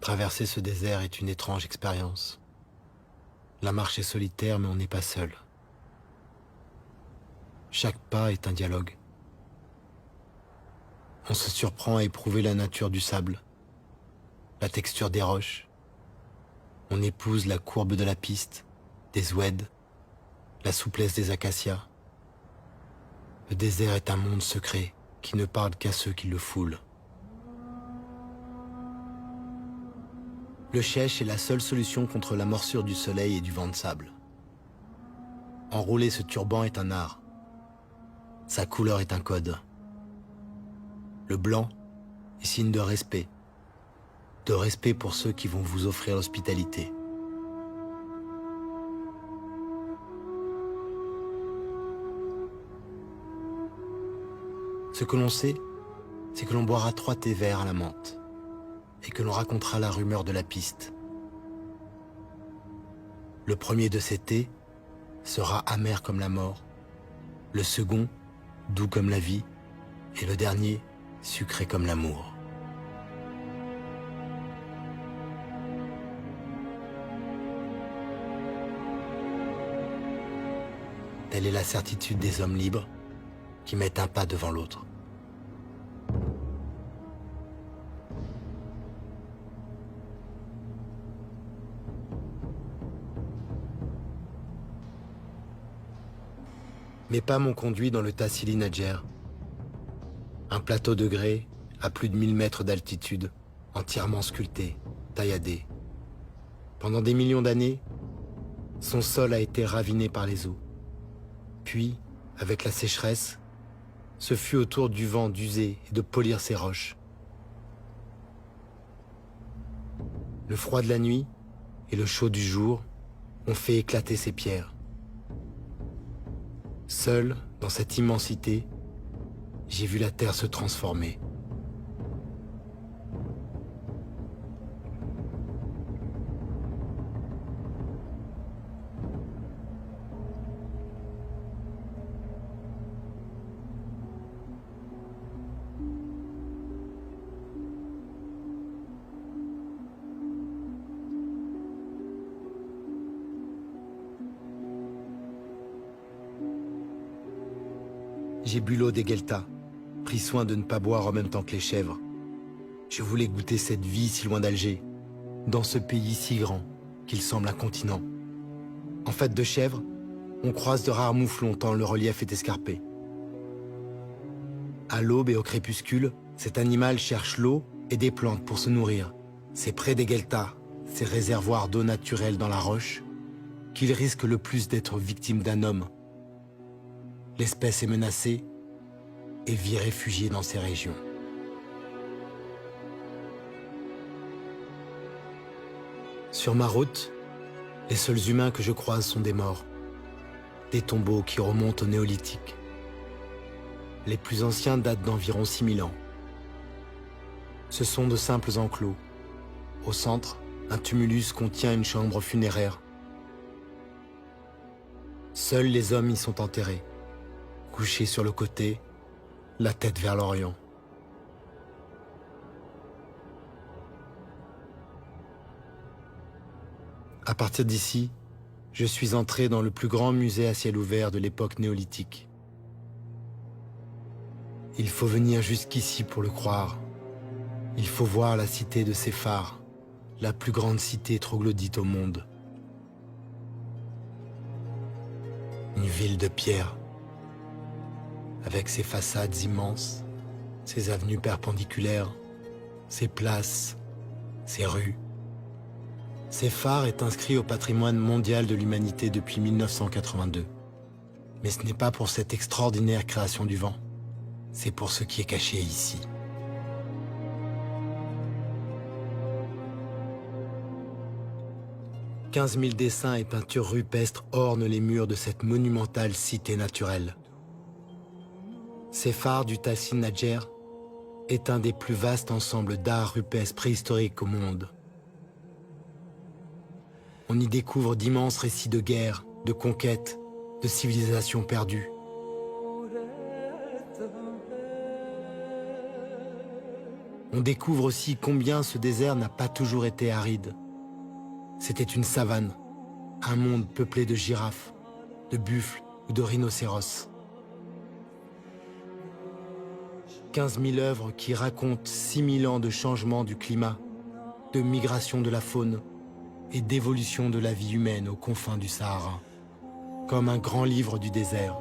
Traverser ce désert est une étrange expérience. La marche est solitaire, mais on n'est pas seul. Chaque pas est un dialogue. On se surprend à éprouver la nature du sable, la texture des roches. On épouse la courbe de la piste, des oueds, la souplesse des acacias. Le désert est un monde secret qui ne parle qu'à ceux qui le foulent. Le chèche est la seule solution contre la morsure du soleil et du vent de sable. Enrouler ce turban est un art. Sa couleur est un code. Le blanc est signe de respect pour ceux qui vont vous offrir l'hospitalité. Ce que l'on sait, c'est que l'on boira 3 thés verts à la menthe et que l'on racontera la rumeur de la piste. Le premier de ces thés sera amer comme la mort, le second doux comme la vie et le dernier sucré comme l'amour. Telle est la certitude des hommes libres qui mettent un pas devant l'autre. Mes pas m'ont conduit dans le Tassili Nadjer, un plateau de grès à plus de 1000 mètres d'altitude, entièrement sculpté, tailladé. Pendant des millions d'années, son sol a été raviné par les eaux. Puis, avec la sécheresse, ce fut au tour du vent d'user et de polir ses roches. Le froid de la nuit et le chaud du jour ont fait éclater ces pierres. Seul, dans cette immensité, j'ai vu la terre se transformer. J'ai bu l'eau des gueltas, pris soin de ne pas boire en même temps que les chèvres. Je voulais goûter cette vie si loin d'Alger, dans ce pays si grand qu'il semble un continent. En fait de chèvres, on croise de rares mouflons tant le relief est escarpé. À l'aube et au crépuscule, cet animal cherche l'eau et des plantes pour se nourrir. C'est près des gueltas, ces réservoirs d'eau naturelle dans la roche, qu'il risque le plus d'être victime d'un homme. L'espèce est menacée et vit réfugiée dans ces régions. Sur ma route, les seuls humains que je croise sont des morts, des tombeaux qui remontent au néolithique. Les plus anciens datent d'environ 6000 ans. Ce sont de simples enclos. Au centre, un tumulus contient une chambre funéraire. Seuls les hommes y sont enterrés, couchés sur le côté, la tête vers l'Orient. À partir d'ici, je suis entré dans le plus grand musée à ciel ouvert de l'époque néolithique. Il faut venir jusqu'ici pour le croire. Il faut voir la cité de Séphar, la plus grande cité troglodyte au monde. Une ville de pierre, avec ses façades immenses, ses avenues perpendiculaires, ses places, ses rues. Séphar est inscrit au patrimoine mondial de l'humanité depuis 1982. Mais ce n'est pas pour cette extraordinaire création du vent, c'est pour ce qui est caché ici. « 15 000 dessins et peintures rupestres ornent les murs de cette monumentale cité naturelle. Séphar du Tassili Nadjer est un des plus vastes ensembles d'art rupestre préhistorique au monde. On y découvre d'immenses récits de guerre, de conquête, de civilisations perdues. On découvre aussi combien ce désert n'a pas toujours été aride. C'était une savane, un monde peuplé de girafes, de buffles ou de rhinocéros. 15 000 œuvres qui racontent 6 000 ans de changement du climat, de migration de la faune et d'évolution de la vie humaine aux confins du Sahara, comme un grand livre du désert.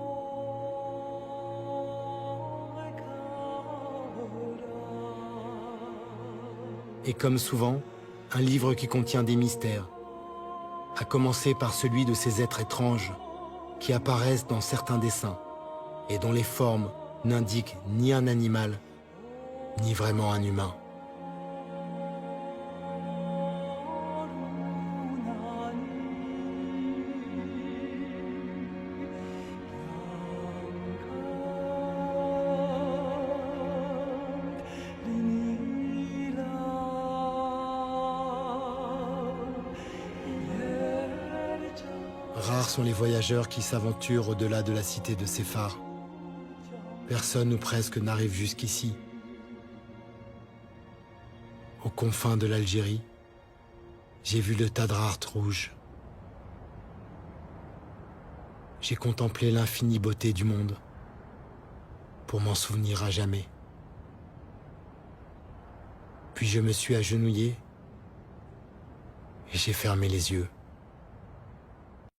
Et comme souvent, un livre qui contient des mystères, à commencer par celui de ces êtres étranges qui apparaissent dans certains dessins et dont les formes n'indiquent ni un animal, ni vraiment un humain. Rares sont les voyageurs qui s'aventurent au-delà de la cité de Séphar. Personne ou presque n'arrive jusqu'ici. Aux confins de l'Algérie, j'ai vu le Tadrart rouge. J'ai contemplé l'infinie beauté du monde pour m'en souvenir à jamais. Puis je me suis agenouillé et j'ai fermé les yeux.